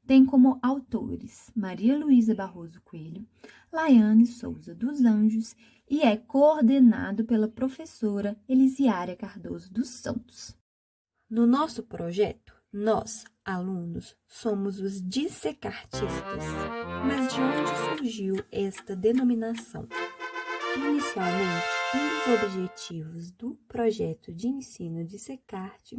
tem como autores Maria Luísa Barroso Coelho, Laiane Souza dos Anjos e é coordenado pela professora Elisiária Cardoso dos Santos. No nosso projeto, nós, alunos, somos os dissecartistas. Mas de onde surgiu esta denominação? Inicialmente, um dos objetivos do projeto de ensino Dissecarte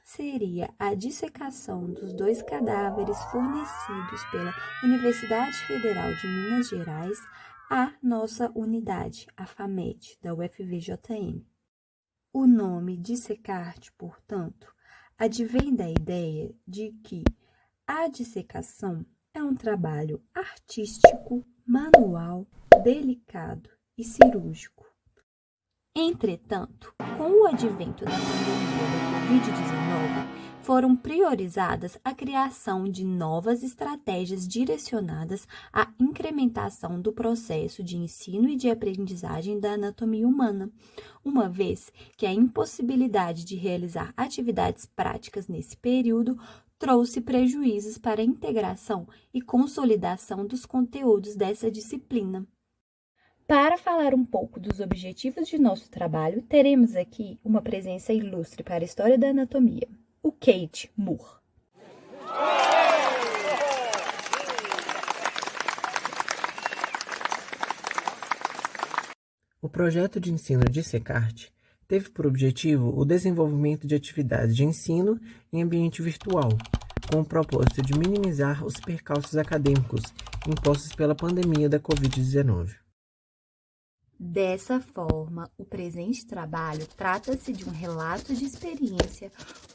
seria a dissecação dos 2 cadáveres fornecidos pela Universidade Federal de Minas Gerais à nossa unidade, a FAMED, da UFVJM. O nome Dissecarte, portanto, advém da ideia de que a dissecação é um trabalho artístico, manual, delicado e cirúrgico. Entretanto, com o advento da pandemia da Covid-19, foram priorizadas a criação de novas estratégias direcionadas à incrementação do processo de ensino e de aprendizagem da anatomia humana, uma vez que a impossibilidade de realizar atividades práticas nesse período trouxe prejuízos para a integração e consolidação dos conteúdos dessa disciplina. Para falar um pouco dos objetivos de nosso trabalho, teremos aqui uma presença ilustre para a história da anatomia, o Kate Moore. O projeto de ensino Dissecarte teve por objetivo o desenvolvimento de atividades de ensino em ambiente virtual, com o propósito de minimizar os percalços acadêmicos impostos pela pandemia da Covid-19. Dessa forma, o presente trabalho trata-se de um relato de experiência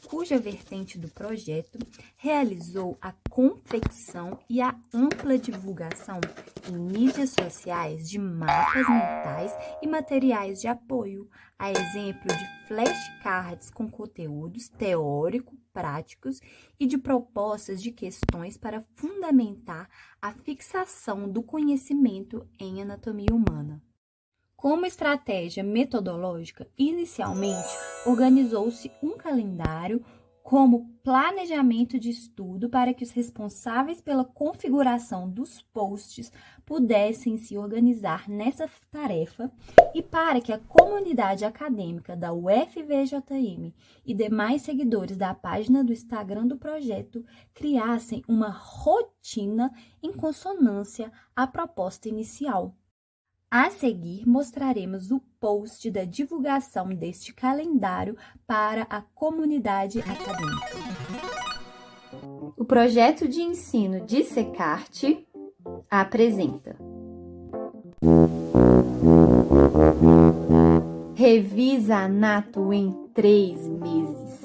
cuja vertente do projeto realizou a confecção e a ampla divulgação em mídias sociais de mapas mentais e materiais de apoio, a exemplo de flashcards com conteúdos teórico-práticos e de propostas de questões para fundamentar a fixação do conhecimento em anatomia humana. Como estratégia metodológica, inicialmente organizou-se um calendário como planejamento de estudo para que os responsáveis pela configuração dos posts pudessem se organizar nessa tarefa e para que a comunidade acadêmica da UFVJM e demais seguidores da página do Instagram do projeto criassem uma rotina em consonância à proposta inicial. A seguir, mostraremos o post da divulgação deste calendário para a comunidade acadêmica. O projeto de ensino Dissecarte apresenta Revisa Anato em 3 meses.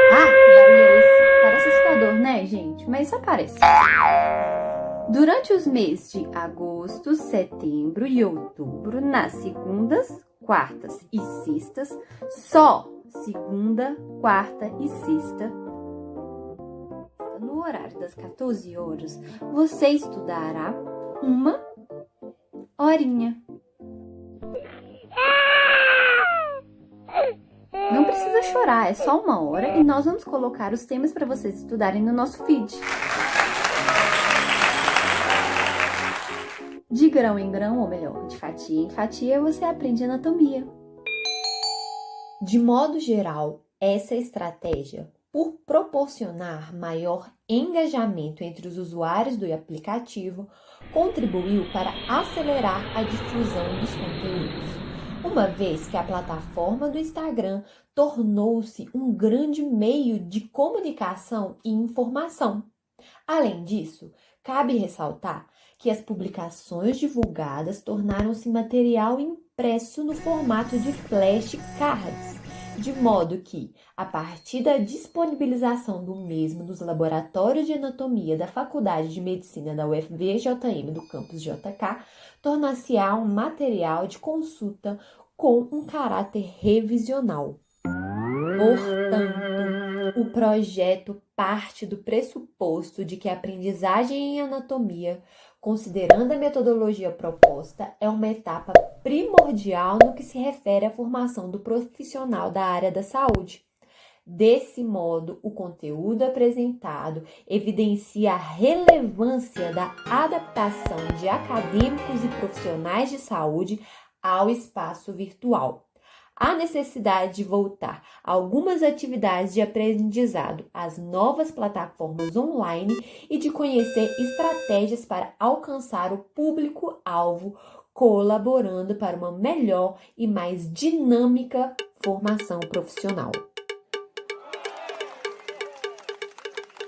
Que barulho é esse? Parece assustador, né, gente? Mas isso aparece. Durante os meses de agosto, setembro e outubro, nas segundas, quartas e sextas, só segunda, quarta e sexta, no horário das 14 horas, você estudará 1 horinha. Não precisa chorar, é só 1 hora e nós vamos colocar os temas para vocês estudarem no nosso feed. De grão em grão, ou melhor, de fatia em fatia, você aprende anatomia. De modo geral, essa estratégia, por proporcionar maior engajamento entre os usuários do aplicativo, contribuiu para acelerar a difusão dos conteúdos, uma vez que a plataforma do Instagram tornou-se um grande meio de comunicação e informação. Além disso, cabe ressaltar que as publicações divulgadas tornaram-se material impresso no formato de flashcards, de modo que, a partir da disponibilização do mesmo nos laboratórios de anatomia da Faculdade de Medicina da UFVJM do campus JK, tornar-se-á um material de consulta com um caráter revisional. Portanto, O projeto parte do pressuposto de que a aprendizagem em anatomia, considerando a metodologia proposta, é uma etapa primordial no que se refere à formação do profissional da área da saúde. Desse modo, o conteúdo apresentado evidencia a relevância da adaptação de acadêmicos e profissionais de saúde ao espaço virtual. Há necessidade de voltar a algumas atividades de aprendizado às novas plataformas online e de conhecer estratégias para alcançar o público-alvo, colaborando para uma melhor e mais dinâmica formação profissional.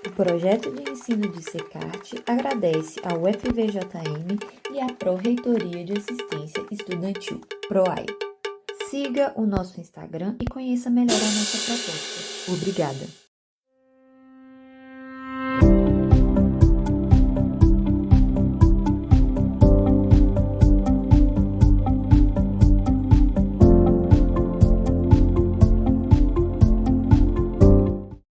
O projeto de ensino de SECART agradece ao FVJM e à Pró-Reitoria de Assistência Estudantil, PROAE. Siga o nosso Instagram e conheça melhor a nossa proposta. Obrigada!